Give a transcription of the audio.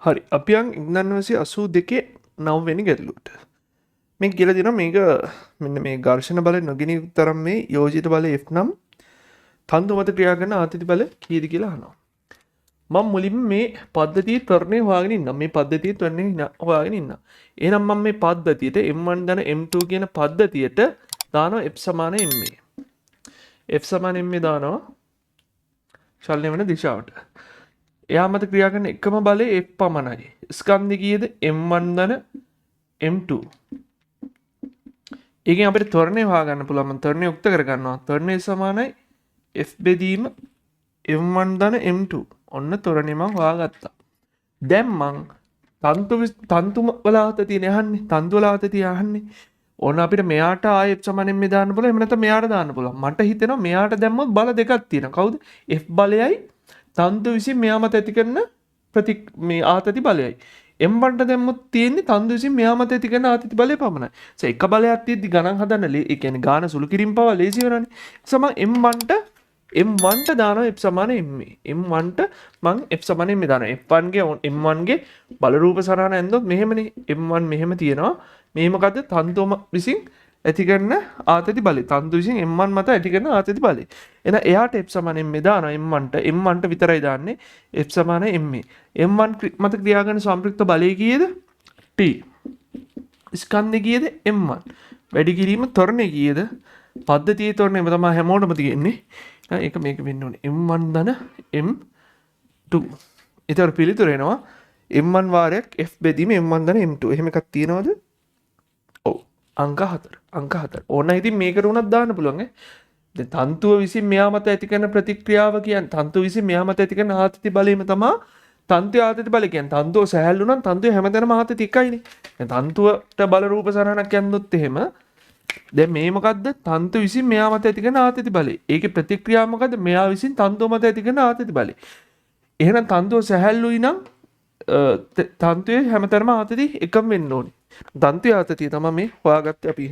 හරි අපි යන් 1982 9 වෙනි ගැටලුවට. මේ කියලා දෙනවා මේක මෙන්න මේ ඝර්ෂණ බල නොගෙන තරම් මේ යෝජිත බල F නම් තන්තු මත ක්‍රියා කරන ආතති බල කීයද කියලා අහනවා. මම මුලින්ම මේ පද්ධතිය ත්වරණය හොයාගෙන ඉන්නම්. මේ පද්ධතිය ත්වරණය හොයාගෙන ඉන්නම්. එහෙනම් මම මේ පද්ධතියට M1 ධන M2 කියන පද්ධතියට දානවා F සමාන MA. F සමාන MA දානවා ශල්‍ය වෙන දිශාවට. එයා මත ක්‍රියා කරන එකම බලය F පමණයි. ස්කන්ධය කීයද? M1 ධන M2. ඒකෙන් අපිට ත්වරණය හොයාගන්න පුළුවන්. මම ත්වරණය යුක්ත කරගන්නවා. ත්වරණය සමානයි F බෙදීම M1 ධන M2. ඔන්න ත්වරණය මම හොයාගත්තා. දැන් මං තන්තු වල ආතතිය යහන්නේ. තන්තු වල ආතතිය යහන්නේ. ඕන අපිට මෙයාට ආයෙ F සමාන MA දාන්න පුළුවන්. එහෙම නැත්නම් මෙයාට දාන්න පුළුවන්. මට හිතෙනවා මෙයාට දැම්මොත් බල දෙකක් තියෙනවා. කවුද? F බලයයි තන්තු විසින් මෙයා මත ඇති කරන මේ ආතති බලයයි. M1ට දැම්මොත් තියෙන්නේ තන්තු විසින් මෙයා මත ඇති කරන ආතති බලය පමණයි. එක බලයක් තියෙද්දි ගණන් හදන්න ඒ කියන්නේ ගාන සුළු කිරීම පවා ලේසි වෙනවනේ. M1ට දානවා F සමාන MA. M1ට මං F සමාන MA දානවා. M1 ගේ බල රූප සරහන ඇන්දොත් මෙහෙමනේ. M1 මෙහෙම තියෙනවා. මේ මොකද්ද? තන්තුම විසින් ඇති කරන ආතති බලය. තන්තු විසින් M1 මත ඇති කරන ආතති බලය. එහෙනම් එයාට F සමාන MA දානවා M1ට විතරයි දාන්නේ F සමාන MA. M1 මත ක්‍රියා කරන සම්ප්‍රයුක්ත බලය කීයද? T. ස්කන්ධය කීයද? M1. වැඩි කිරීම ත්වරණය කීයද? පද්ධතියේ ත්වරණයම තමයි හැමෝටම තියෙන්නේ. ඒක මේක වෙන්න ඕනේ M1 ධන M2. ඒතර පිළිතුර එනවා M1 වාරයක් F බෙදීම M1 ධන M2. එහෙම එකක් තියෙනවද? ඔව්. අංක 4. ඕන ඉතින් මේකට උනත් දාන්න පුළුවන් ඈ. දැන් තන්තුව විසින් මෙයා මත ඇති කරන ප්‍රතික්‍රියාව කියන්නේ තන්තුව විසින් මෙයා මත ඇති කරන ආතති බලයම තමයි තන්තුවේ ආතති බලය කියන්නේ. තන්තුව සැහැල්ලු නම් තන්තුවේ හැමදැනම ආතති එකයිනේ. දැන් තන්තුවට බල රූප සරහනක් යන්නොත් එහෙම දැන් මේ මොකද්ද? තන්තු විසින් මෙයා මත ඇති කරන ආතති බලය. ඒකේ ප්‍රතික්‍රියාව මොකද්ද? මෙයා විසින් තන්තුව මත ඇති කරන ආතති බලය. එහෙනම් තන්තුව සැහැල්ලුයි නම් තන්තුවේ හැමතැනම ආතති එකම වෙන්න ඕනේ. තන්තුවේ ආතතිය තමයි මේ හොයාගත්තේ අපි.